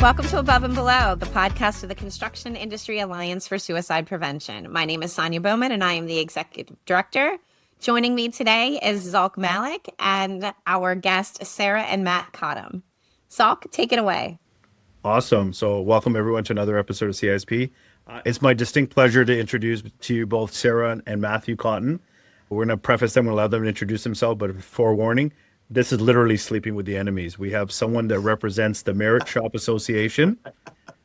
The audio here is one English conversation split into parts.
Welcome to Above and Below, the podcast of the Construction Industry Alliance for Suicide Prevention. My name is Sonya Bohmann, and I am the executive director. Joining me today is Zulq Malik and our guest, Sarah and Matt Cottam. Zulq, take it away. Awesome. So welcome everyone to another episode of CISP. It's my distinct pleasure to introduce to you both Sarah and Matthew Cottam. We're going to preface them, we'll allow them to introduce themselves, but forewarning, this is literally sleeping with the enemies. We have someone that represents the Merit Shop Association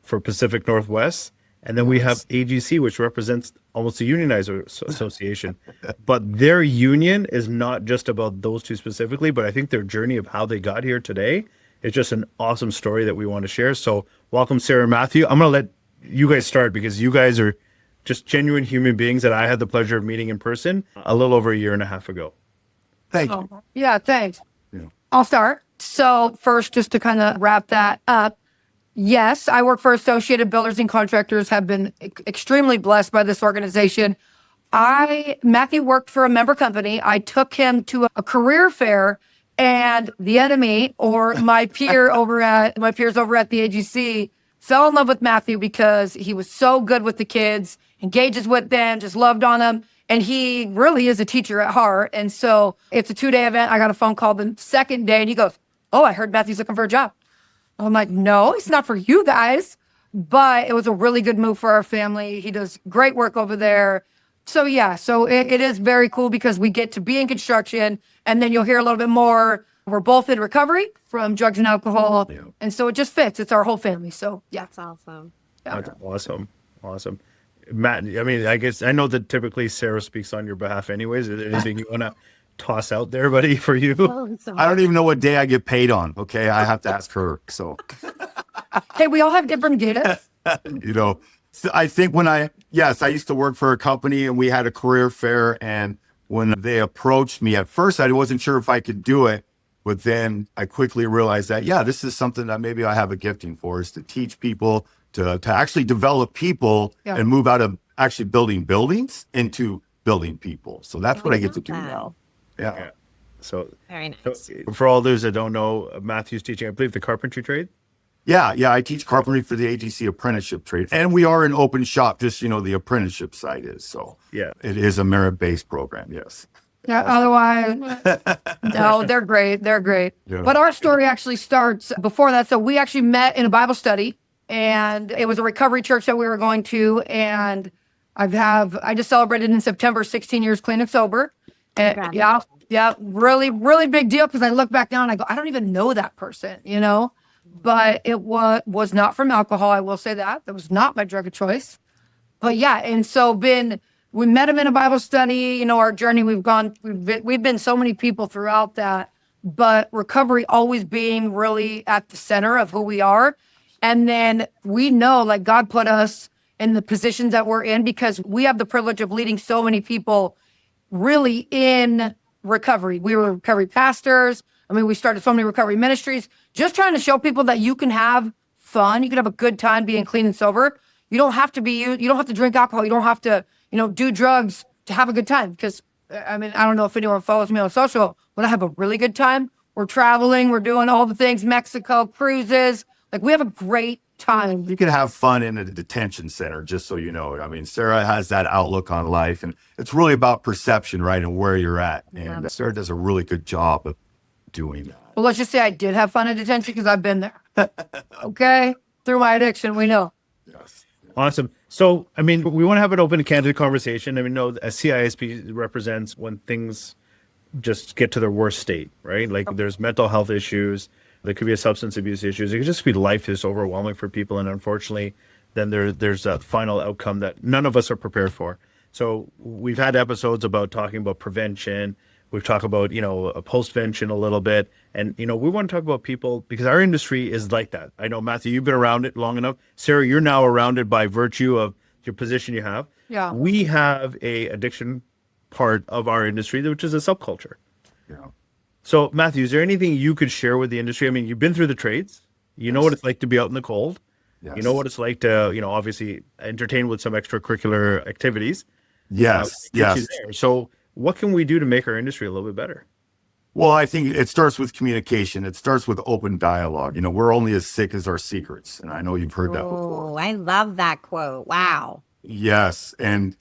for Pacific Northwest, and then we have AGC, which represents almost a unionized association. But their union is not just about those two specifically, but I think their journey of how they got here today is just an awesome story that we want to share. So welcome, Sarah and Matthew. I'm going to let you guys start because you guys are just genuine human beings that I had the pleasure of meeting in person a little over a year and a half ago. Thank you. Yeah, thanks. Yeah. I'll start. So first, just to kind of wrap that up, yes, I work for Associated Builders and Contractors, have been extremely blessed by this organization. Matthew worked for a member company. I took him to a career fair, and the enemy, or my peers over at the AGC, fell in love with Matthew because he was so good with the kids, engages with them, just loved on them. And he really is a teacher at heart. And so it's a 2-day event. I got a phone call the second day and he goes, "Oh, I heard Matthew's looking for a job." I'm like, "No, it's not for you guys." But it was a really good move for our family. He does great work over there. So yeah, it is very cool because we get to be in construction, and then you'll hear a little bit more. We're both in recovery from drugs and alcohol. Yeah. And so it just fits. It's our whole family. So yeah. That's awesome. Yeah. That's awesome. Matt, I mean, I guess I know that typically Sarah speaks on your behalf anyways. Is there anything you want to toss out there, buddy, for you? I don't even know what day I get paid on. Okay. I have to ask her. So, Hey, we all have different data. So I think I used to work for a company and we had a career fair. And when they approached me at first, I wasn't sure if I could do it. But then I quickly realized that, this is something that maybe I have a gifting for, is to teach people, to actually develop people and move out of actually building buildings into building people. So that's what I get to do now. Yeah. So very nice. So for all those that don't know, Matthew's teaching, I believe, the carpentry trade. Yeah. I teach carpentry for the AGC apprenticeship trade. And we are an open shop, just, the apprenticeship side is. So yeah, it is a merit-based program. Yes. Yeah, otherwise, no, they're great. They're great. Yeah. But our story actually starts before that. So we actually met in a Bible study, and it was a recovery church that we were going to. And I just celebrated in September 16 years clean and sober. And yeah, really, really big deal, because I look back now and I go, I don't even know that person, But it was not from alcohol. I will say that was not my drug of choice. But yeah, and so we met him in a Bible study. Our journey, we've been so many people throughout that, but recovery always being really at the center of who we are. And then we know, like, God put us in the positions that we're in because we have the privilege of leading so many people really in recovery. We were recovery pastors. We started so many recovery ministries, just trying to show people that you can have fun. You can have a good time being clean and sober. You don't have to you don't have to drink alcohol. You don't have to, do drugs to have a good time. Because, I don't know if anyone follows me on social, but I have a really good time. We're traveling. We're doing all the things, Mexico, cruises. Like, we have a great time. You can have fun in a detention center, just so you know. Sarah has that outlook on life, and it's really about perception, right, and where you're at. And Sarah does a really good job of doing that. Well, let's just say I did have fun in detention because I've been there. Okay? Through my addiction, we know. Yes. Awesome. So, we want to have an open and candid conversation. A CISP represents when things just get to their worst state, right? Like, there's mental health issues. There could be a substance abuse issues. It could just be life is overwhelming for people. And unfortunately, then there's a final outcome that none of us are prepared for. So we've had episodes about talking about prevention. We've talked about, a postvention a little bit. And, we want to talk about people because our industry is like that. I know, Matthew, you've been around it long enough. Sarah, you're now around it by virtue of your position you have. Yeah. We have a addiction part of our industry, which is a subculture. Yeah. So, Matthew, is there anything you could share with the industry? You've been through the trades. You know what it's like to be out in the cold. Yes. You know what it's like to, obviously entertain with some extracurricular activities. Yes. Yes. So what can we do to make our industry a little bit better? Well, I think it starts with communication. It starts with open dialogue. You know, we're only as sick as our secrets. And I know you've heard that before. Oh, I love that quote. Wow. Yes. And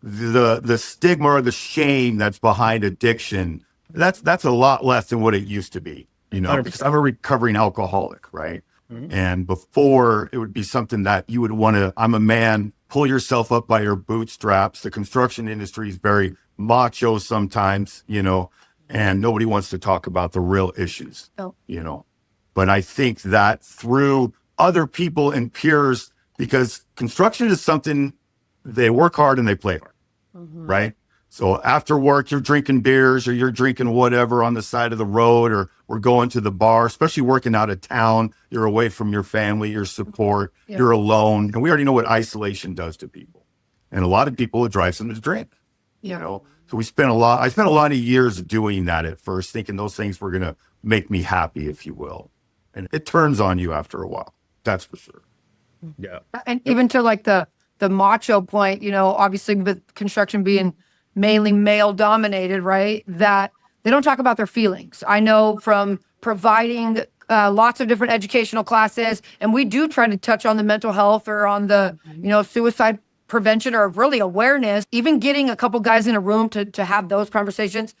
the stigma or the shame that's behind addiction, that's a lot less than what it used to be, you know, 100%. because I'm a recovering alcoholic, right? And before it would be something that you would want to, I'm a man, pull yourself up by your bootstraps. The construction industry is very macho sometimes, you know, and nobody wants to talk about the real issues, you know. But I think that through other people and peers, because construction is something, they work hard and they play hard, right? So after work, you're drinking beers or you're drinking whatever on the side of the road, or we're going to the bar, especially working out of town. You're away from your family, your support, you're alone. And we already know what isolation does to people. And a lot of people, it drives them to drink, you know? So I spent a lot of years doing that at first, thinking those things were going to make me happy, if you will. And it turns on you after a while. That's for sure. Yeah. And even to like the macho point, you know, obviously with construction being mainly male dominated, right? That they don't talk about their feelings. I know from providing lots of different educational classes, and we do try to touch on the mental health or on the, you know, suicide prevention or really awareness, even getting a couple guys in a room to have those conversations,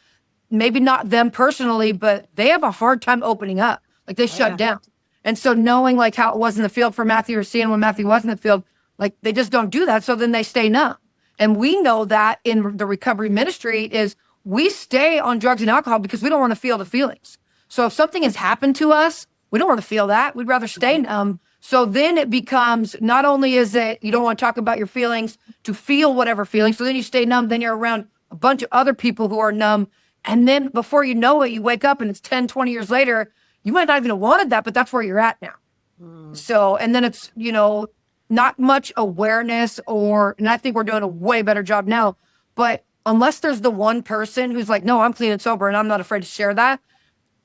maybe not them personally, but they have a hard time opening up. Like they shut down. And so knowing like how it was in the field for Matthew or seeing when Matthew was in the field, like they just don't do that. So then they stay numb. And we know that in the recovery ministry is we stay on drugs and alcohol because we don't want to feel the feelings. So if something has happened to us, we don't want to feel that. We'd rather stay numb. So then it becomes, not only is it, you don't want to talk about your feelings to feel whatever feelings. So then you stay numb. Then you're around a bunch of other people who are numb. And then before you know it, you wake up and it's 10, 20 years later, you might not even have wanted that, but that's where you're at now. So, and then it's, you know, not much awareness and I think we're doing a way better job now, but unless there's the one person who's like, no, I'm clean and sober and I'm not afraid to share that,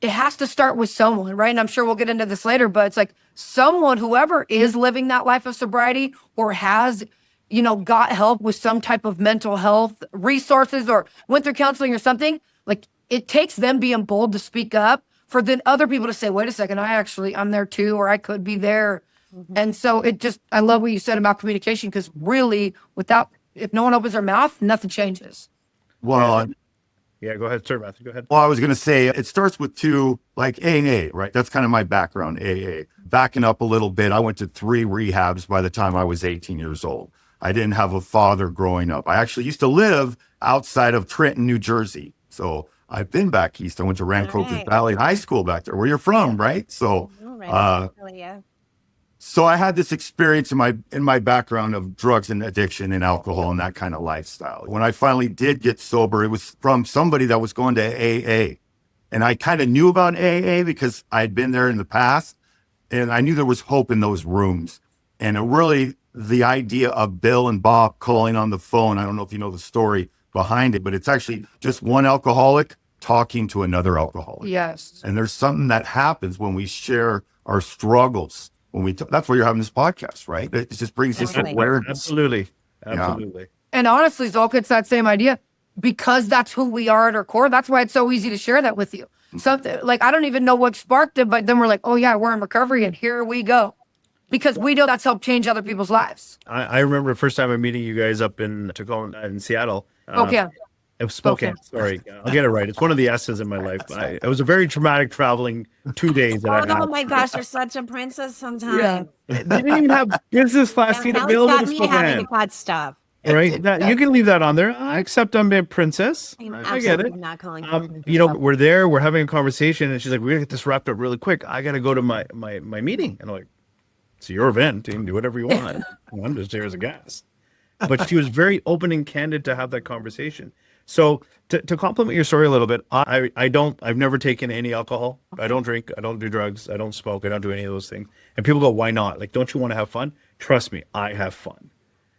it has to start with someone, right? And I'm sure we'll get into this later, but it's like someone, whoever is living that life of sobriety or has, you know, got help with some type of mental health resources or went through counseling or something, like it takes them being bold to speak up for then other people to say, wait a second, I'm there too, or I could be there. And so I love what you said about communication, because really if no one opens their mouth, nothing changes. Well, Yeah, go ahead, sir, Matthew. Go ahead. Well, I was going to say it starts with like AA, right? That's kind of my background, AA. Backing up a little bit, I went to 3 rehabs by the time I was 18 years old. I didn't have a father growing up. I actually used to live outside of Trenton, New Jersey. So I've been back east. I went to Rancocas Valley High School back there, where you're from, right? So, so I had this experience in my background of drugs and addiction and alcohol and that kind of lifestyle. When I finally did get sober, it was from somebody that was going to AA. And I kind of knew about AA because I had been there in the past, and I knew there was hope in those rooms. And it really, the idea of Bill and Bob calling on the phone, I don't know if you know the story behind it, but it's actually just one alcoholic talking to another alcoholic. Yes. And there's something that happens when we share our struggles. That's why you're having this podcast, right? It just brings this awareness. Absolutely. Yeah. And honestly, Zulq, it's that same idea, because that's who we are at our core. That's why it's so easy to share that with you. Something like, I don't even know what sparked it, but then we're like, oh yeah, we're in recovery and here we go. Because we know that's helped change other people's lives. I remember the first time I'm meeting you guys up in Tacoma, in Seattle. Okay. It was Spokane. Sorry, I'll get it right. It's one of the S's in my life. It was a very traumatic traveling 2 days that I had. Oh my gosh, you're such a princess sometimes. They didn't even have business class seat available to Spokane. Pod stuff. Right? You can leave that on there. I accept I'm a princess. I get it. Not calling You know, we're there, we're having a conversation, and she's like, we're going to get this wrapped up really quick. I got to go to my meeting. And I'm like, it's your event. You can do whatever you want. I'm just here as a guest. But she was very open and candid to have that conversation. So to complement your story a little bit, I've never taken any alcohol. I don't drink. I don't do drugs. I don't smoke. I don't do any of those things. And people go, why not? Like, don't you want to have fun? Trust me, I have fun.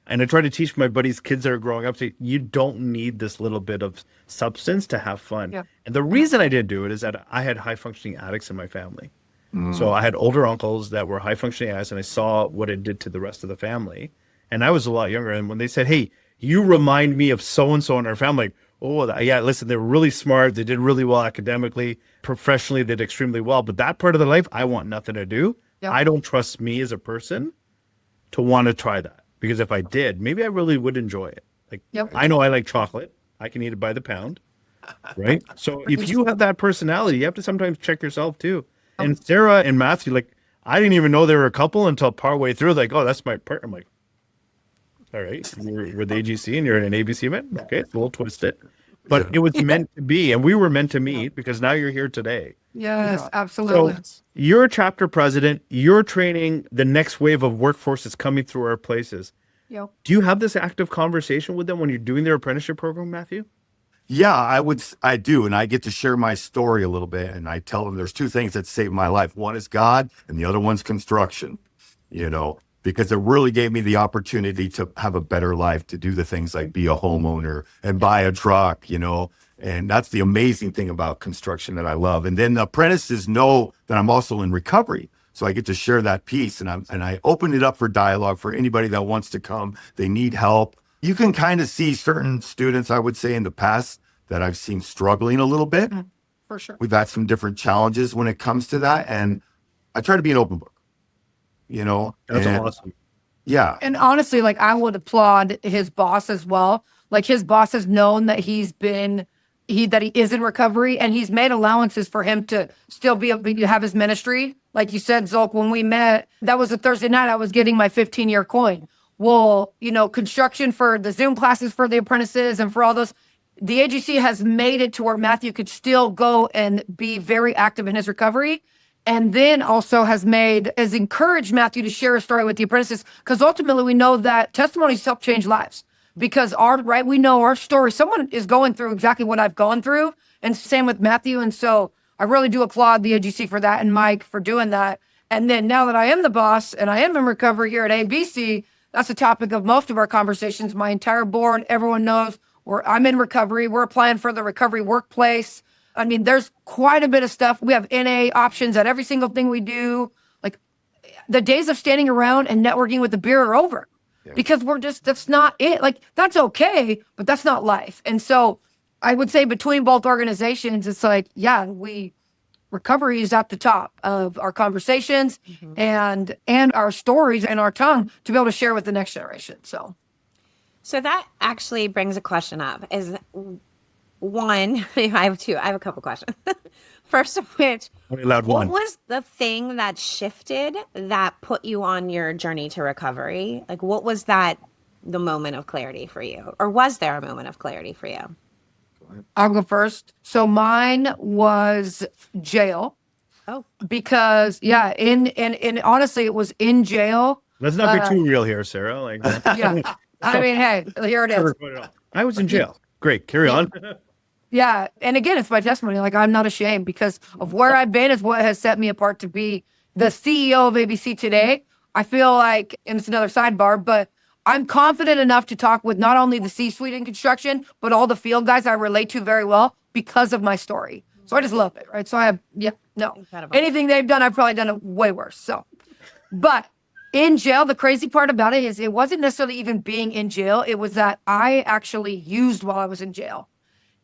And I try to teach my buddies, kids that are growing up, say, you don't need this little bit of substance to have fun. Yeah. And the reason I didn't do it is that I had high functioning addicts in my family. So I had older uncles that were high functioning addicts, and I saw what it did to the rest of the family. And I was a lot younger. And when they said, hey, you remind me of so-and-so in our family, Oh, yeah. Listen, they were really smart. They did really well academically, professionally, they did extremely well. But that part of their life, I want nothing to do. Yep. I don't trust me as a person to want to try that, because if I did, maybe I really would enjoy it. Like, Yep. I know I like chocolate. I can eat it by the pound, right? So if you have that personality, you have to sometimes check yourself too. And Sarah and Matthew, like, I didn't even know they were a couple until partway through. Like, oh, that's my partner. I'm like, all right, we're the AGC and you're in an ABC event. Okay, it's a little twisted, but it was meant to be, and we were meant to meet because now you're here today. Yes, absolutely. So you're a chapter president. You're training the next wave of workforce that's coming through our places. Yep. Do you have this active conversation with them when you're doing their apprenticeship program, Matthew? Yeah, I do. And I get to share my story a little bit. And I tell them there's two things that saved my life. One is God and the other one's construction, because it really gave me the opportunity to have a better life, to do the things like be a homeowner and buy a truck, and that's the amazing thing about construction that I love. And then the apprentices know that I'm also in recovery. So I get to share that piece, and I open it up for dialogue for anybody that wants to come. They need help. You can kind of see certain students, I would say, in the past that I've seen struggling a little bit. For sure. We've had some different challenges when it comes to that. And I try to be an open book, That's awesome. Yeah. And honestly, like, I would applaud his boss as well. Like, his boss has known that he is in recovery, and he's made allowances for him to still be able to have his ministry. Like you said, Zulq, when we met, that was a Thursday night, I was getting my 15-year coin. Well, construction for the Zoom classes for the apprentices and for all those, the AGC has made it to where Matthew could still go and be very active in his recovery. And then also has encouraged Matthew to share his story with the apprentices, because ultimately we know that testimonies help change lives. Because we know our story, someone is going through exactly what I've gone through, and same with Matthew. And so I really do applaud the AGC for that, and Mike for doing that. And then now that I am the boss and I am in recovery here at ABC, that's the topic of most of our conversations. My entire board, everyone knows I'm in recovery. We're applying for the recovery workplace. I mean, there's quite a bit of stuff. We have NA options at every single thing we do. Like, the days of standing around and networking with the beer are over. Yeah. Because that's not it. Like, that's okay, but that's not life. And so I would say between both organizations, it's like, yeah, recovery is at the top of our conversations and our stories and our tongue to be able to share with the next generation. So that actually brings a question up. Is one, I have two. I have a couple questions. First of which, only allowed one. What was the thing that shifted that put you on your journey to recovery? Like, what was the moment of clarity for you? Or was there a moment of clarity for you? I'll go first. So mine was jail. Oh. Because, yeah, and honestly, it was in jail. Let's not be too real here, Sarah. Like, yeah. I mean, hey, here it is. I was in jail. Great. Carry on. Yeah. And again, it's my testimony. Like, I'm not ashamed, because of where I've been is what has set me apart to be the CEO of ABC today. I feel like, and it's another sidebar, but I'm confident enough to talk with not only the C-suite in construction, but all the field guys I relate to very well because of my story. So I just love it, right? So Incredible. Anything they've done, I've probably done it way worse. So, but in jail, the crazy part about it is it wasn't necessarily even being in jail. It was that I actually used while I was in jail.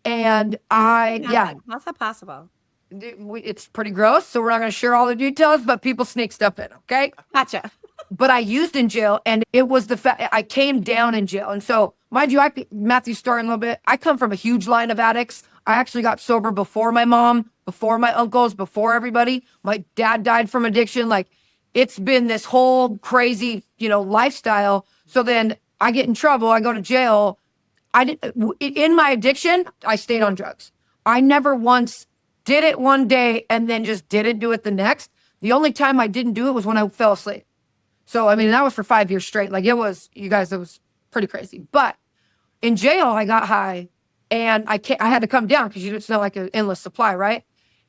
And how's that possible? It's pretty gross, so we're not going to share all the details, but people sneak stuff in, okay? Gotcha. But I used in jail, and it was the fact I came down in jail. And so, mind you, Matthew's story a little bit, I come from a huge line of addicts. I actually got sober before my mom, before my uncles, before everybody. My dad died from addiction. Like, it's been this whole crazy, lifestyle. So then I get in trouble. I go to jail. In my addiction, I stayed on drugs. I never once did it one day and then just didn't do it the next. The only time I didn't do it was when I fell asleep. So, I mean, that was for 5 years straight. Like, it was pretty crazy. But in jail, I got high, and I had to come down because it's not like an endless supply, right?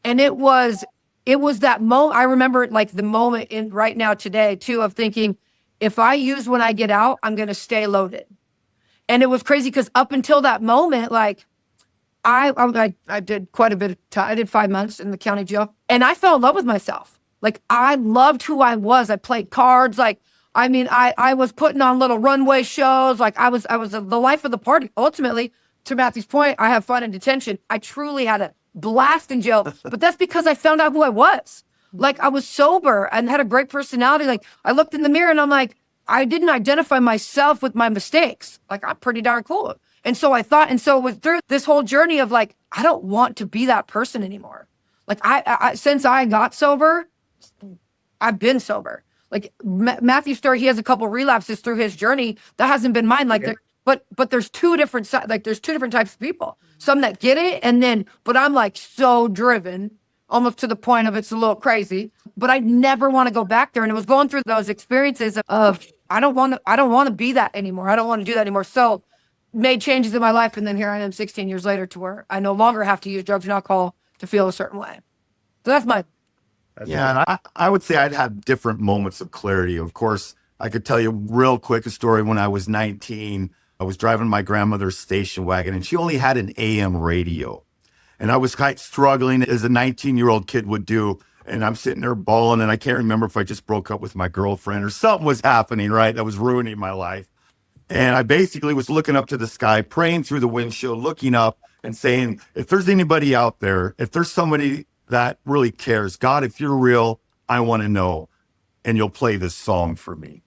And it was that moment. I remember like the moment in right now today too of thinking, if I use when I get out, I'm going to stay loaded. And it was crazy because up until that moment, like, I did quite a bit of time. I did 5 months in the county jail, and I fell in love with myself. Like, I loved who I was. I played cards. Like, I was putting on little runway shows. Like, I was the life of the party. Ultimately, to Matthew's point, I have fun in detention. I truly had a blast in jail, but that's because I found out who I was. Like, I was sober and had a great personality. Like, I looked in the mirror and I'm like, I didn't identify myself with my mistakes. Like, I'm pretty darn cool. And so I thought, and so it was through this whole journey of like, I don't want to be that person anymore. Like, I since I got sober, I've been sober. Like Matthew's story, he has a couple relapses through his journey. That hasn't been mine. Like, but there's two different there's two different types of people. Some that get it, and then, but I'm like so driven, almost to the point of it's a little crazy. But I never want to go back there. And it was going through those experiences of I don't want to be that anymore. I don't want to do that anymore. So made changes in my life, and then here I am 16 years later to where I no longer have to use drugs and alcohol to feel a certain way. So that's my and I would say I'd have different moments of clarity. Of course, I could tell you real quick a story. When I was 19, I was driving my grandmother's station wagon, and she only had an AM radio. And I was quite struggling, as a 19-year-old kid would do. And I'm sitting there bawling, and I can't remember if I just broke up with my girlfriend or something was happening, right? That was ruining my life. And I basically was looking up to the sky, praying through the windshield, looking up and saying, if there's anybody out there, if there's somebody that really cares, God, if you're real, I want to know, and you'll play this song for me.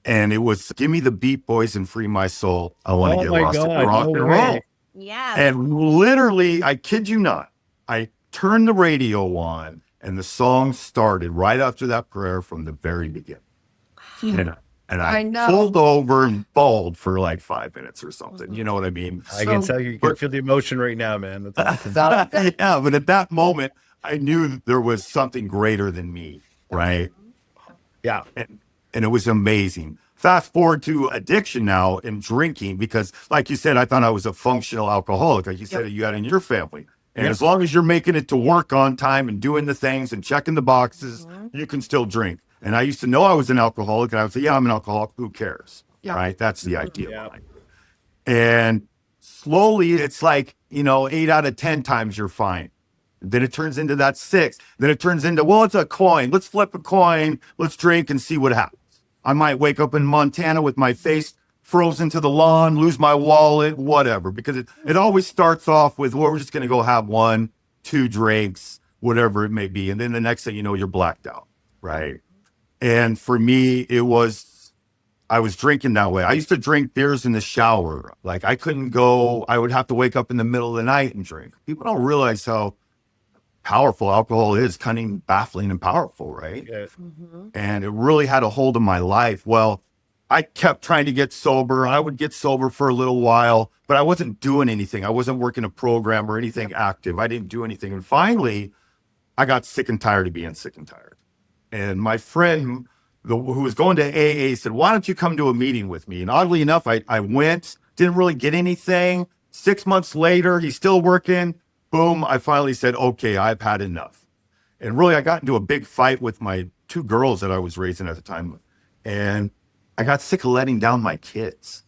And it was, give me the Beat Boys and free my soul. I want to get lost in rock and roll. Yeah. And literally, I kid you not, I turned the radio on, and the song started right after that prayer from the very beginning. And I pulled over and bawled for like 5 minutes or something. You know what I mean? I can tell you can feel the emotion right now, man. That's awesome. Yeah, but at that moment, I knew there was something greater than me, right? Yeah. And it was amazing. Fast forward to addiction now and drinking, because like you said, I thought I was a functional alcoholic. Like you said, you had in your family. And as long as you're making it to work on time and doing the things and checking the boxes, you can still drink. And I used to know I was an alcoholic, and I would say, yeah, I'm an alcoholic. Who cares? Yeah. Right? That's the idea. Yeah. And slowly, it's like, 8 out of 10 times you're fine. Then it turns into that 6. Then it turns into, well, it's a coin. Let's flip a coin. Let's drink and see what happens. I might wake up in Montana with my face frozen to the lawn, lose my wallet, whatever. Because it always starts off with, well, we're just going to go have 1, 2 drinks, whatever it may be. And then the next thing you know, you're blacked out. Right? And for me, I was drinking that way. I used to drink beers in the shower. Like, I couldn't go, I would have to wake up in the middle of the night and drink. People don't realize how powerful alcohol is, cunning, baffling, and powerful, right? Yeah. Mm-hmm. And it really had a hold of my life. Well, I kept trying to get sober. I would get sober for a little while, but I wasn't doing anything. I wasn't working a program or anything active. I didn't do anything. And finally, I got sick and tired of being sick and tired. And my friend who was going to AA said, why don't you come to a meeting with me? And oddly enough, I went, didn't really get anything. 6 months later, he's still working. Boom, I finally said, okay, I've had enough. And really, I got into a big fight with my 2 girls that I was raising at the time. And I got sick of letting down my kids.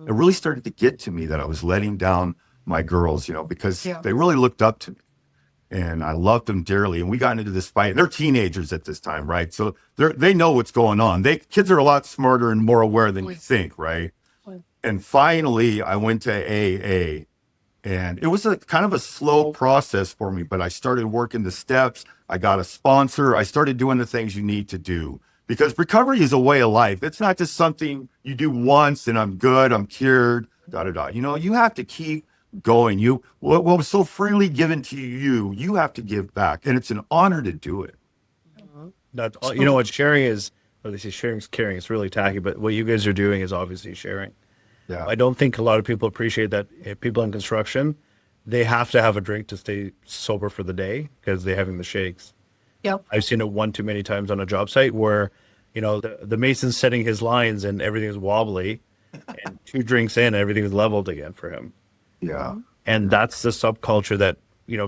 It really started to get to me that I was letting down my girls, because they really looked up to me. And I loved them dearly. And we got into this fight. They're teenagers at this time, right? So they know what's going on. Kids are a lot smarter and more aware than you think, right? And finally, I went to AA. And it was kind of a slow process for me, but I started working the steps. I got a sponsor. I started doing the things you need to do. Because recovery is a way of life. It's not just something you do once and I'm good, I'm cured, da-da-da. You have to keep going. What was so freely given to you, you have to give back. And it's an honor to do it. That's what sharing is. They say sharing is caring. It's really tacky, but what you guys are doing is obviously sharing. Yeah. I don't think a lot of people appreciate that. People in construction, they have to have a drink to stay sober for the day because they're having the shakes. Yep. I've seen it one too many times on a job site where, the mason's setting his lines and everything's wobbly, and 2 drinks in, everything's leveled again for him. Yeah. And that's the subculture that,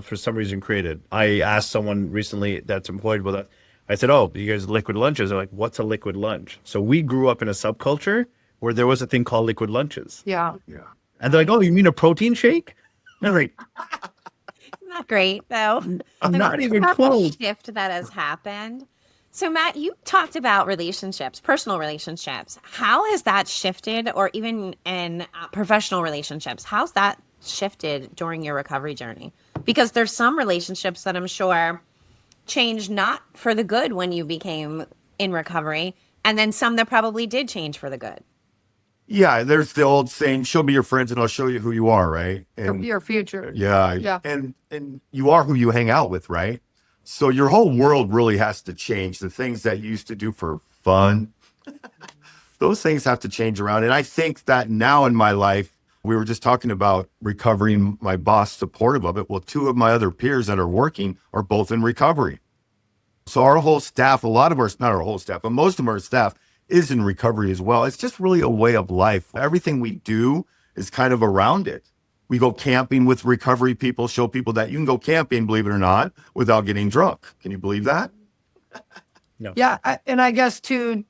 for some reason created. I asked someone recently that's employed with us, I said, oh, you guys liquid lunches? They're like, what's a liquid lunch? So we grew up in a subculture where there was a thing called liquid lunches. Yeah. Yeah. And they're like, oh, you mean a protein shake? And I'm like, not great, though. I'm not even close. Shift that has happened. So, Matt, you talked about relationships, personal relationships. How has that shifted, or even in professional relationships? How's that shifted during your recovery journey? Because there's some relationships that I'm sure changed not for the good when you became in recovery, and then some that probably did change for the good. Yeah, there's the old saying, show me your friends and I'll show you who you are, right? And Your future. yeah. And you are who you hang out with, right? So your whole world really has to change. The things that you used to do for fun, those things have to change around. And I think that now in my life, we were just talking about recovery and my boss supportive of it. Well, two of my other peers that are working are both in recovery. So our whole staff, a lot of our, not our whole staff, but most of our staff is in recovery as well. It's just really a way of life. Everything we do is kind of around it. We go camping with recovery people, show people that you can go camping, believe it or not, without getting drunk. Can you believe that? No. Yeah. And I guess too,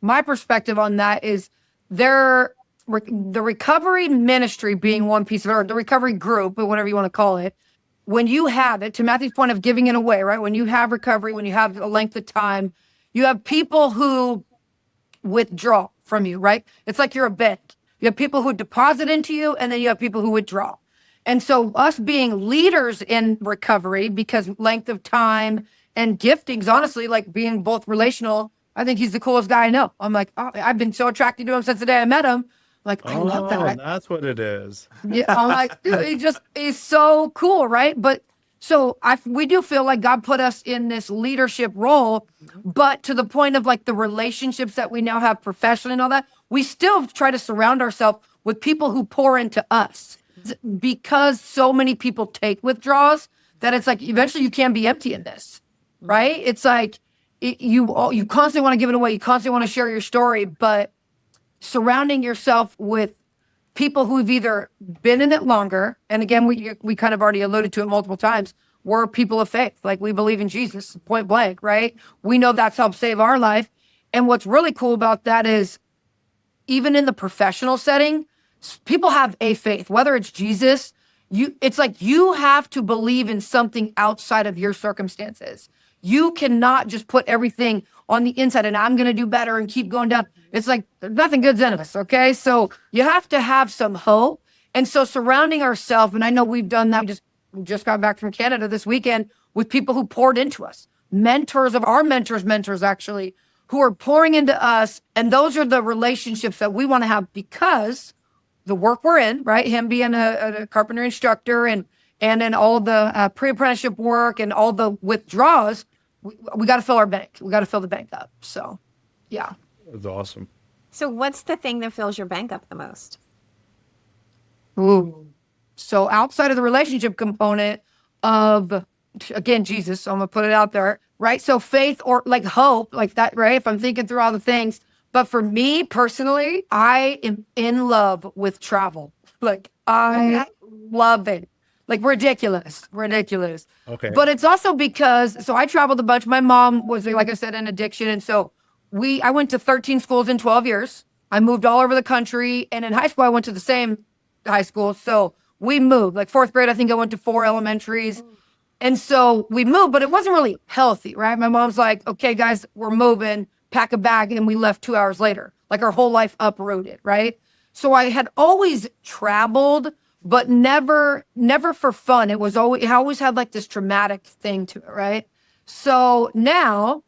my perspective on that is the recovery ministry being one piece of it, or the recovery group, or whatever you want to call it. When you have it, to Matthew's point of giving it away, right? When you have recovery, when you have a length of time, you have people who withdraw from you, right? It's like you're a bank. You have people who deposit into you, and then you have people who withdraw. And so us being leaders in recovery, because length of time and giftings, honestly, like being both relational, I think he's the coolest guy I know. I'm like, oh, I've been so attracted to him since the day I met him. Like, I love that. That's what it is. Yeah, I'm like, dude, he's so cool, right? But so we do feel like God put us in this leadership role, but to the point of like the relationships that we now have professionally and all that, we still try to surround ourselves with people who pour into us, because so many people take withdrawals that it's like eventually you can't be empty in this, right? It's like you constantly want to give it away, you constantly want to share your story, but surrounding yourself with people who've either been in it longer, and again, we kind of already alluded to it multiple times, we're people of faith. Like, we believe in Jesus, point blank, right? We know that's helped save our life. And what's really cool about that is, even in the professional setting, people have a faith, whether it's Jesus, it's like you have to believe in something outside of your circumstances. You cannot just put everything on the inside and I'm going to do better and keep going down. It's like nothing good's in us, okay? So you have to have some hope. And so surrounding ourselves, and I know we've done that. We just got back from Canada this weekend with people who poured into us, mentors of our mentors actually, who are pouring into us. And those are the relationships that we want to have, because the work we're in, right? Him being a carpenter instructor and then all the pre-apprenticeship work and all the withdrawals, we got to fill our bank. We got to fill the bank up. So, yeah. That's awesome. So what's the thing that fills your bank up the most? Ooh. So outside of the relationship component of, again, Jesus, so I'm going to put it out there, right? So faith or like hope, like that, right? If I'm thinking through all the things. But for me personally, I am in love with travel. Like, I love it. Like, ridiculous. Okay. But it's also because, so I traveled a bunch. My mom was, like I said, in addiction. And so I went to 13 schools in 12 years. I moved all over the country. And in high school, I went to the same high school. So we moved. Like, fourth grade, I think I went to 4 elementaries. And so we moved, but it wasn't really healthy, right? My mom's like, okay, guys, we're moving, pack a bag. And we left 2 hours later. Like, our whole life uprooted, right? So I had always traveled, but never for fun. It always had like this traumatic thing to it, right? So now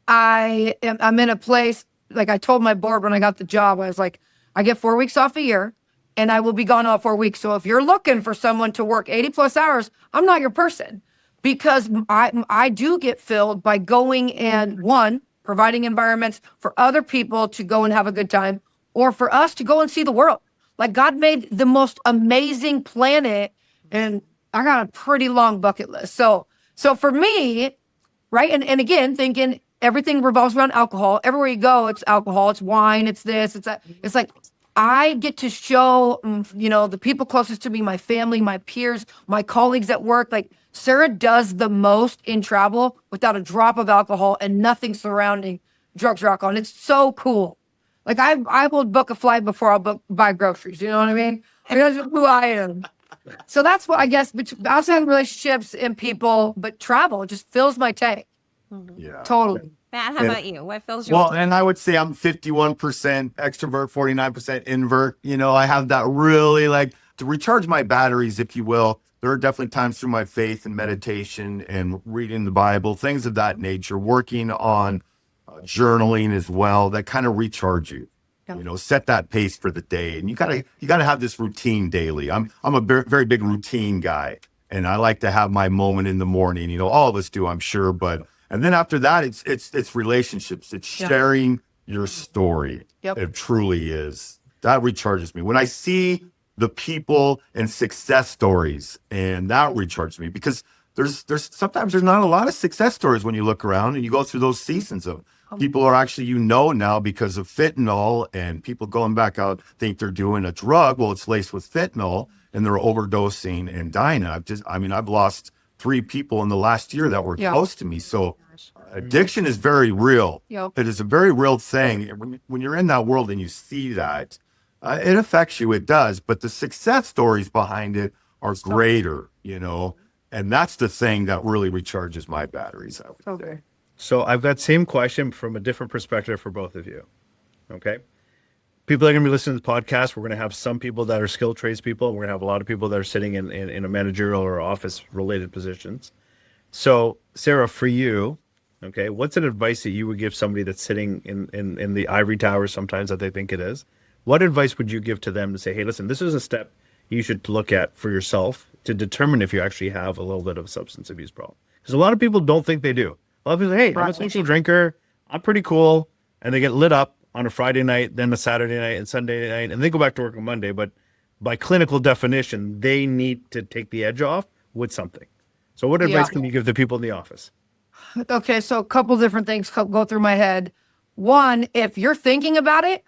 I'm in a place, like I told my board when I got the job, I was like, I get 4 weeks off a year and I will be gone all 4 weeks. So if you're looking for someone to work 80 plus hours, I'm not your person, because I do get filled by going and, one, providing environments for other people to go and have a good time, or for us to go and see the world. Like, God made the most amazing planet, and I got a pretty long bucket list. So for me, right, and again, thinking everything revolves around alcohol. Everywhere you go, it's alcohol, it's wine, it's this, it's that. It's like I get to show, the people closest to me, my family, my peers, my colleagues at work. Like, Sarah does the most in travel without a drop of alcohol and nothing surrounding drugs or alcohol. And it's so cool. Like, I will book a flight before I'll buy groceries. You know what I mean? That's who I am. So that's what I guess. Outside of relationships and people, but travel just fills my tank. Yeah. Totally. Matt, how about you? What fills your Well, and I would say I'm 51% extrovert, 49% invert. I have that really, like, to recharge my batteries, if you will, there are definitely times through my faith and meditation and reading the Bible, things of that nature, working on journaling as well, that kind of recharge you. You know, set that pace for the day, and you gotta have this routine daily. I'm a very big routine guy, and I like to have my moment in the morning. You know, all of us do, I'm sure. And then after that, it's relationships. It's sharing your story. It truly is. That recharges me when I see the people and success stories, and that recharges me, because there's sometimes there's not a lot of success stories when you look around and you go through those seasons of people are actually, now because of fentanyl, and people going back out think they're doing a drug. Well, it's laced with fentanyl, and they're overdosing and dying. And I've lost 3 people in the last year that were close to me. So addiction is very real. It is a very real thing. When you're in that world and you see that, it affects you. It does. But the success stories behind it are greater, and that's the thing that really recharges my batteries, I would say. So I've got same question from a different perspective for both of you. Okay. People are going to be listening to the podcast. We're going to have some people that are skilled trades people. We're going to have a lot of people that are sitting in a managerial or office related positions. So Sarah, for you, okay, what's an advice that you would give somebody that's sitting in the ivory tower sometimes that they think it is? What advice would you give to them to say, hey, listen, this is a step you should look at for yourself to determine if you actually have a little bit of a substance abuse problem? Because a lot of people don't think they do. A lot of people say, hey, I'm a social drinker. I'm pretty cool. And they get lit up on a Friday night, then a Saturday night and Sunday night, and they go back to work on Monday. But by clinical definition, they need to take the edge off with something. So what advice can you give the people in the office? Okay, so a couple different things go through my head. One, if you're thinking about it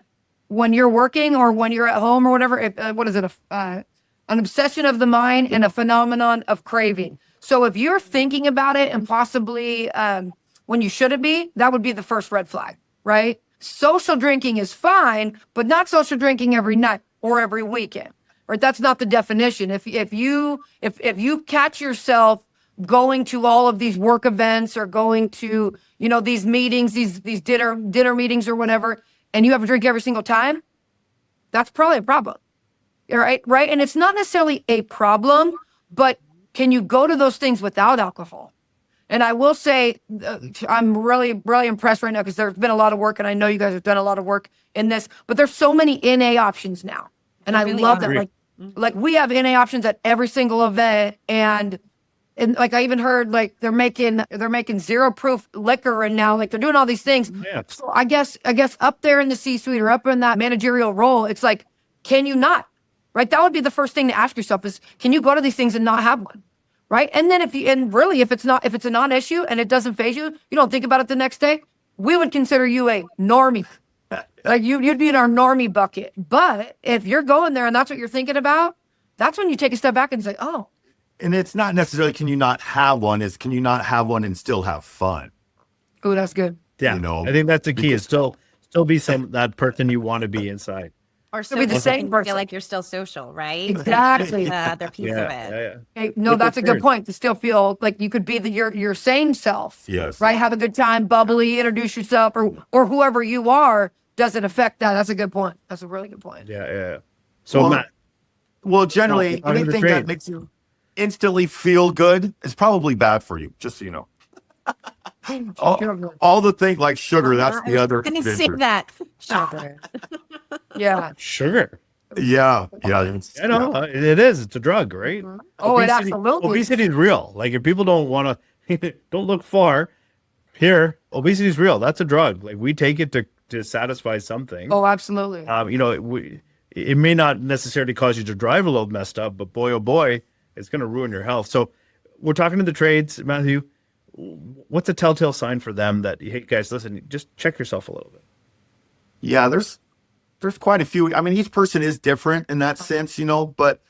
when you're working or when you're at home or whatever, what is it? An obsession of the mind and a phenomenon of craving. So if you're thinking about it and possibly when you shouldn't be, that would be the first red flag, right? Social drinking is fine, but not social drinking every night or every weekend, right? That's not the definition. If you catch yourself going to all of these work events or going to, these meetings, these dinner meetings or whatever, and you have a drink every single time, that's probably a problem, right? And it's not necessarily a problem, but can you go to those things without alcohol? And I will say, I'm really, really impressed right now because there's been a lot of work, and I know you guys have done a lot of work in this, but there's so many NA options now. And I love that. Like we have NA options at every single event, and like I even heard like they're making 0 proof liquor, and now like they're doing all these things. Yeah. So I guess up there in the C-suite or up in that managerial role, it's like, can you not? Right? That would be the first thing to ask yourself is, can you go to these things and not have one? Right? And then if it's a non-issue and it doesn't faze you, you don't think about it the next day, we would consider you a normie. Like you'd be in our normie bucket. But if you're going there and that's what you're thinking about, that's when you take a step back and say, oh. And it's not necessarily can you not have one, it's can you not have one and still have fun? Oh, that's good. Yeah. I think that's the key is still be that person you want to be inside. Or so be the same person. Feel like you're still social, right? Exactly. The other piece of it. Okay, no, that's a good point. To still feel like you could be your sane self. Yes. Right. Have a good time, bubbly, introduce yourself, or whoever you are doesn't affect that. That's a good point. That's a really good point. Yeah. So Matt. Well, generally, anything that makes you instantly feel good is probably bad for you. Just so you know. all the things like sugar, that's the other. I didn't say that. Sugar. Yeah. Sugar. Yeah. I know it is. It's a drug, right? Mm-hmm. Oh, it absolutely. Obesity is real. Like if people don't want to, don't look far. Here, obesity is real. That's a drug. Like we take it to satisfy something. Oh, absolutely. It may not necessarily cause you to drive a little messed up, but boy, oh boy, it's going to ruin your health. So we're talking to the trades, Matthew. What's a telltale sign for them that, hey guys, listen, just check yourself a little bit? Yeah, there's quite a few. I mean, each person is different in that sense, but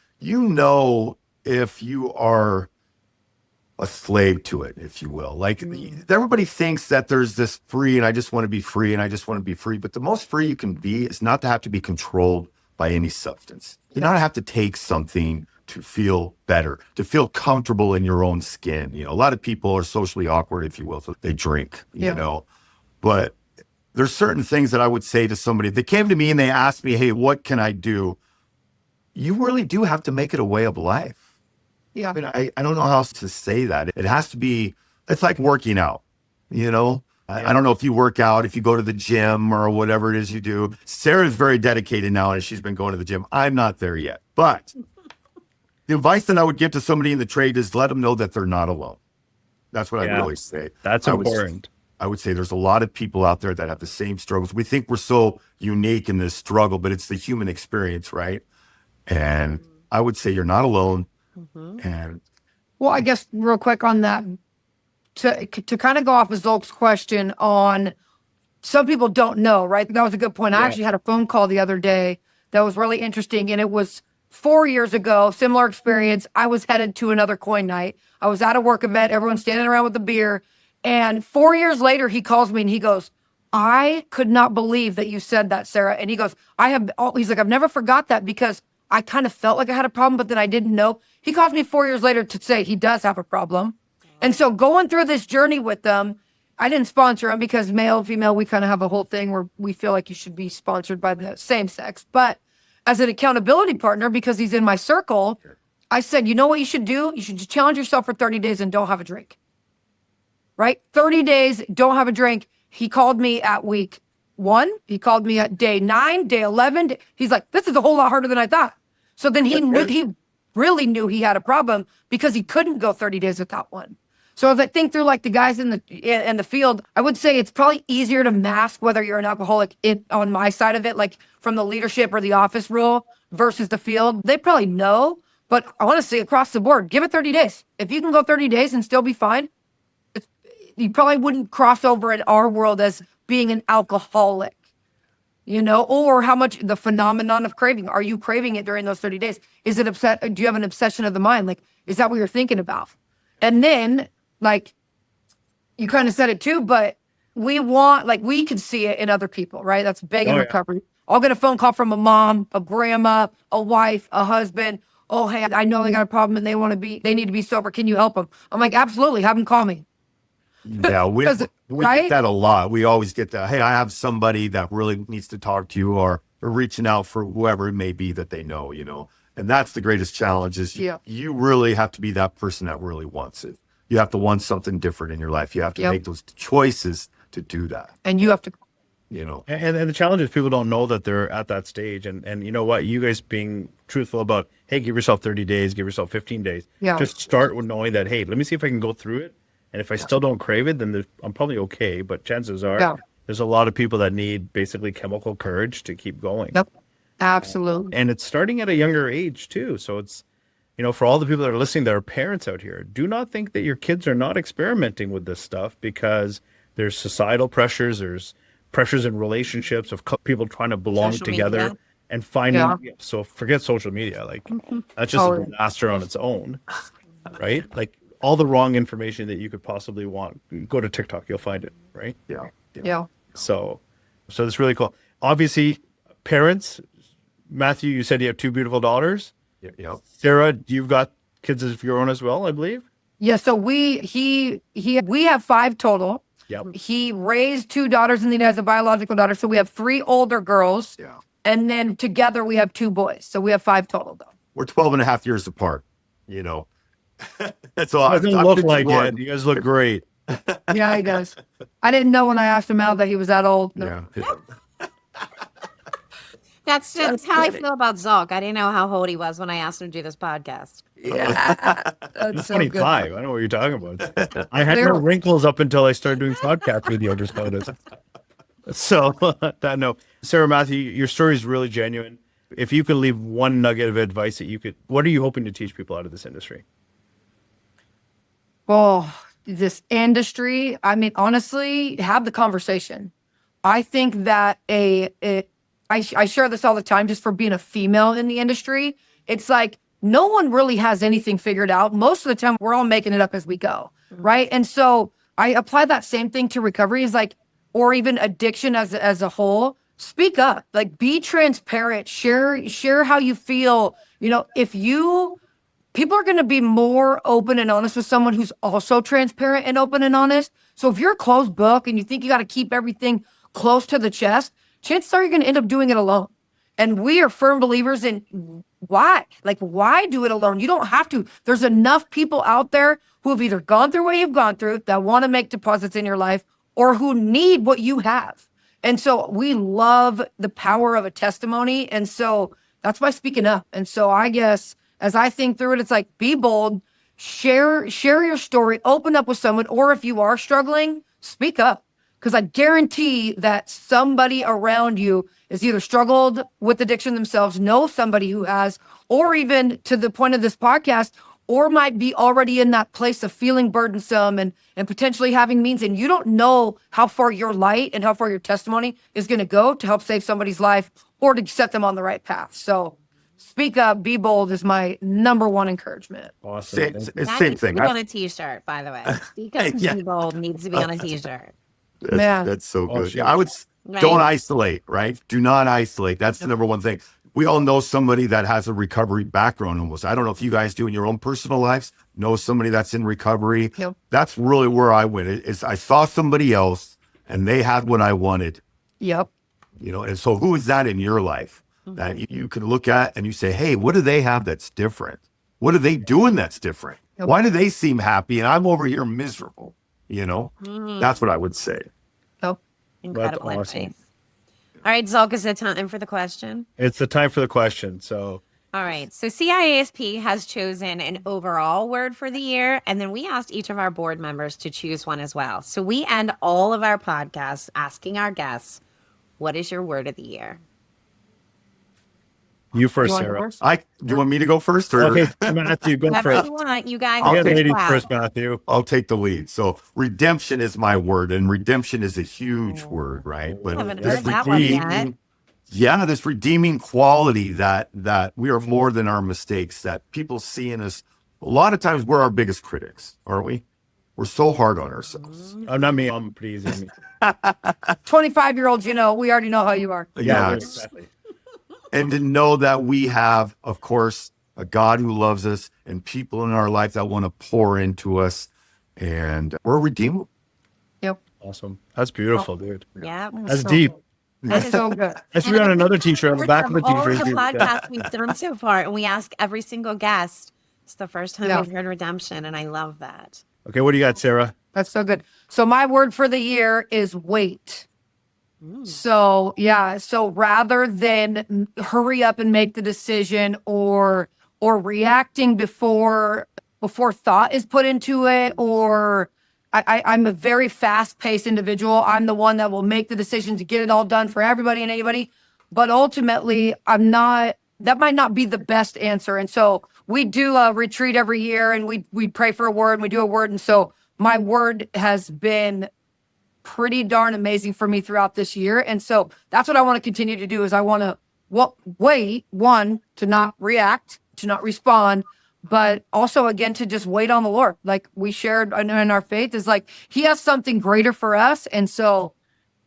if you are a slave to it, if you will. Like everybody thinks that there's this free and I just want to be free and I just want to be free. But the most free you can be is not to have to be controlled by any substance. You not have to take something to feel better, to feel comfortable in your own skin. A lot of people are socially awkward, if you will, so they drink, but there's certain things that I would say to somebody. If they came to me and they asked me, hey, what can I do? you really do have to make it a way of life. Yeah. I mean, I don't know how else to say that. It has to be, it's like working out, you know? I don't know if you work out, if you go to the gym or whatever it is you do. Sarah's very dedicated now and she's been going to the gym. I'm not there yet. But the advice that I would give to somebody in the trade is let them know that they're not alone. That's what I'd really say. That's important. I would say there's a lot of people out there that have the same struggles. We think we're so unique in this struggle, but it's the human experience, right? And I would say you're not alone. And well, I guess real quick on that, to kind of go off of Zulq's question on some people don't know, right? That was a good point. I actually had a phone call the other day that was really interesting. And it was 4 years ago, similar experience. I was headed to another coin night. I was at a work event, everyone's standing around with a beer. And 4 years later, he calls me and he goes, I could not believe that you said that, Sarah. And he goes, he's like, I've never forgot that because I kind of felt like I had a problem, but then I didn't know. He calls me 4 years later to say he does have a problem. And so going through this journey with them, I didn't sponsor him because male, female, we kind of have a whole thing where we feel like you should be sponsored by the same sex. But as an accountability partner, because he's in my circle, I said, you know what you should do? You should just challenge yourself for 30 days and don't have a drink. Right? 30 days, don't have a drink. He called me at week 1. He called me at day 9, day 11. He's like, this is a whole lot harder than I thought. So then he really knew he had a problem because he couldn't go 30 days without one. So as I think through like the guys in the field, I would say it's probably easier to mask whether you're an alcoholic on my side of it, like from the leadership or the office role versus the field. They probably know, but I want to say across the board, give it 30 days. If you can go 30 days and still be fine, you probably wouldn't cross over in our world as being an alcoholic, you know, or how much the phenomenon of craving. Are you craving it during those 30 days? Is it upset? Do you have an obsession of the mind? Like, is that what you're thinking about? And then, like, you kind of said it too, but we can see it in other people, right? That's big in recovery. I'll get a phone call from a mom, a grandma, a wife, a husband. Oh, hey, I know they got a problem and they need to be sober. Can you help them? I'm like, absolutely. Have them call me. Yeah, we get that a lot. We always get that. Hey, I have somebody that really needs to talk to you, or reaching out for whoever it may be that they know, you know. And that's the greatest challenge is you really have to be that person that really wants it. You have to want something different in your life. You have to make those choices to do that. And you have to, you know. And the challenge is people don't know that they're at that stage. And you know what? You guys being truthful about, hey, give yourself 30 days, give yourself 15 days. Yeah. Just start with knowing that, hey, let me see if I can go through it. And if I still don't crave it, then I'm probably okay. But chances are there's a lot of people that need basically chemical courage to keep going. Yep. Absolutely. And it's starting at a younger age too. So it's, you know, for all the people that are listening that are parents out here, do not think that your kids are not experimenting with this stuff, because there's societal pressures, there's pressures in relationships of people trying to belong together and finding. So forget social media. Like that's just a disaster on its own, right? Like, all the wrong information that you could possibly want. Go to TikTok, you'll find it, right? Yeah. So that's really cool. Obviously, parents, Matthew, you said you have 2 beautiful daughters. Yeah. Sarah, you've got kids of your own as well, I believe. Yeah. So we have 5 total. Yep. He raised 2 daughters and then he has a biological daughter. So we have 3 older girls. Yeah. And then together we have 2 boys. So we have 5 total though. We're 12 and a half years apart, you know. That's all. It doesn't look like it. You guys look great. Yeah, he does. I didn't know when I asked him out that he was that old. No. Yeah. That's how I feel about Zulq. I didn't know how old he was when I asked him to do this podcast. Yeah. That's so 25. good. I don't know what you're talking about. I had no wrinkles up until I started doing podcasts with you. I just noticed. So no, Sarah, Matthew, your story is really genuine. If you could leave one nugget of advice what are you hoping to teach people out of this industry? Well, this industry, I mean, honestly, have the conversation. I think that I share this all the time just for being a female in the industry. It's like no one really has anything figured out. Most of the time, we're all making it up as we go, right? And so I apply that same thing to recovery, is like, or even addiction as a whole. Speak up, like be transparent, share how you feel. You know, people are going to be more open and honest with someone who's also transparent and open and honest. So if you're a closed book and you think you got to keep everything close to the chest, chances are you're going to end up doing it alone. And we are firm believers in why? Like, why do it alone? You don't have to. There's enough people out there who have either gone through what you've gone through, that want to make deposits in your life, or who need what you have. And so we love the power of a testimony. And so that's why speaking up. And so I guess as I think through it, it's like, be bold, share your story, open up with someone, or if you are struggling, speak up. Because I guarantee that somebody around you has either struggled with addiction themselves, know somebody who has, or even to the point of this podcast, or might be already in that place of feeling burdensome and potentially having means. And you don't know how far your light and how far your testimony is going to go to help save somebody's life or to set them on the right path. So speak up, be bold is my number one encouragement. Awesome. It's That same needs to thing. be on a t-shirt, by the way. Speak up and be bold needs to be on a t-shirt. That's so Oh, good. shoot. Yeah, I would Right. don't isolate, right? Do not isolate. That's the number one thing. We all know somebody that has a recovery background almost. I don't know if you guys do in your own personal lives, know somebody that's in recovery. Yep. That's really where I went. Is I saw somebody else and they had what I wanted, Yep. and so who is that in your life that you can look at and you say, hey, what do they have that's different? What are they doing that's different? Yep. Why do they seem happy and I'm over here miserable? That's what I would say. Yep. Incredible That's awesome. advice. All right, Zulq, is it time for the question? It's the time for the question. So All right. So CIASP has chosen an overall word for the year, and then we asked each of our board members to choose one as well. So we end all of our podcasts asking our guests, what is your word of the year? you first, You want to go Sarah. first? Do you want me to go first? Or? Okay, Matthew, go Whatever first. you want, you guys. You got Okay. ladies Wow. first, Matthew. I'll take the lead. So redemption is my word, and redemption is a huge word, right? But Haven't this heard that one yet. this redeeming quality that we are more than our mistakes, that people see in us. A lot of times we're our biggest critics, aren't we? We're so hard on ourselves. I'm not me. I'm pretty easy on me. 25-year-olds, we already know how you are. Yeah. exactly. And to know that we have, of course, a God who loves us and people in our life that want to pour into us, and we're redeemable. Yep. Awesome. That's beautiful, dude. Yeah. That's So deep. That's so good. That should be on another t-shirt on the back of the All the t-shirt. podcasts we've done so far, and we ask every single guest, it's the first time Yeah. we've heard redemption, and I love that. Okay, what do you got, Sarah? That's so good. So my word for the year is wait. So rather than hurry up and make the decision or reacting before thought is put into it, or I'm a very fast-paced individual. I'm the one that will make the decision to get it all done for everybody and anybody. But ultimately, that might not be the best answer. And so we do a retreat every year, and we pray for a word, and we do a word. And so my word has been pretty darn amazing for me throughout this year. And so that's what I want to continue to do is I want to wait, one, to not react, to not respond, but also, again, to just wait on the Lord. Like we shared in our faith is like, he has something greater for us. And so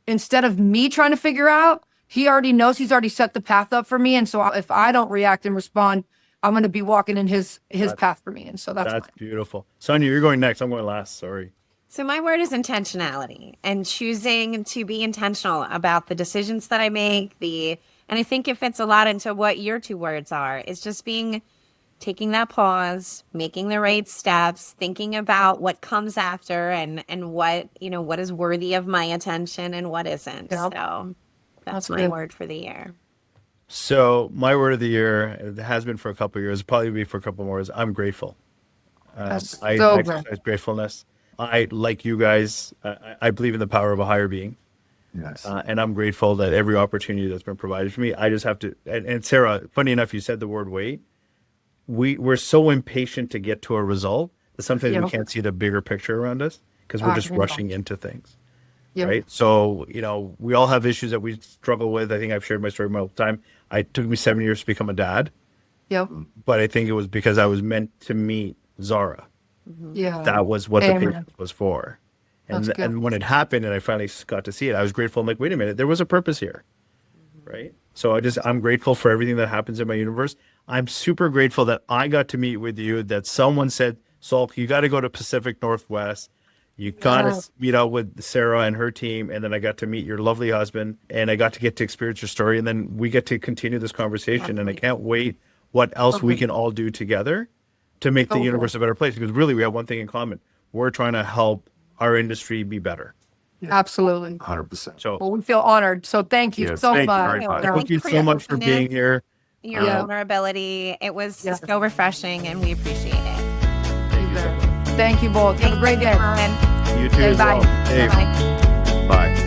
instead of me trying to figure out, he already knows, he's already set the path up for me. And so if I don't react and respond, I'm going to be walking in his path for me. And so that's That's beautiful. Sonya, you're going next. I'm going last. Sorry. So my word is intentionality, and choosing to be intentional about the decisions that I make. And I think it fits a lot into what your two words are. It's just taking that pause, making the right steps, thinking about what comes after, and what is worthy of my attention and what isn't. Yeah. So that's my good. word for the year. So my word of the year, it has been for a couple of years, probably be for a couple more, is I'm grateful. That's I so exercise gratefulness. I, like you guys, I believe in the power of a higher being. Yes. And I'm grateful that every opportunity that's been provided for me, I just have to, and Sarah, funny enough, you said the word wait. We're so impatient to get to a result that sometimes we can't see the bigger picture around us because we're just rushing into things. Yep. Right. So, we all have issues that we struggle with. I think I've shared my story multiple times. It took me 7 years to become a dad, Yep. but I think it was because I was meant to meet Zara. Yeah. That was what Amen. the patience was for. That's good. And when it happened and I finally got to see it, I was grateful. I'm like, wait a minute, there was a purpose here. Right. So I'm grateful for everything that happens in my universe. I'm super grateful that I got to meet with you, that someone said, Zulq, you got to go to Pacific Northwest. You got to meet out with Sarah and her team. And then I got to meet your lovely husband, and I got to experience your story. And then we get to continue this conversation. And I can't wait what else we can all do together to make the universe a better place. Because really, we have one thing in common. We're trying to help our industry be better. Absolutely. 100%. So Well, we feel honored. So thank you Yes, so thank you much. very much. thank you so much for being here. Your Yeah. vulnerability. It was Yeah. so refreshing, and we appreciate it. Thank you so much. Thank you both. Have a great day. You too as Bye. well. Hey, Bye. Bye.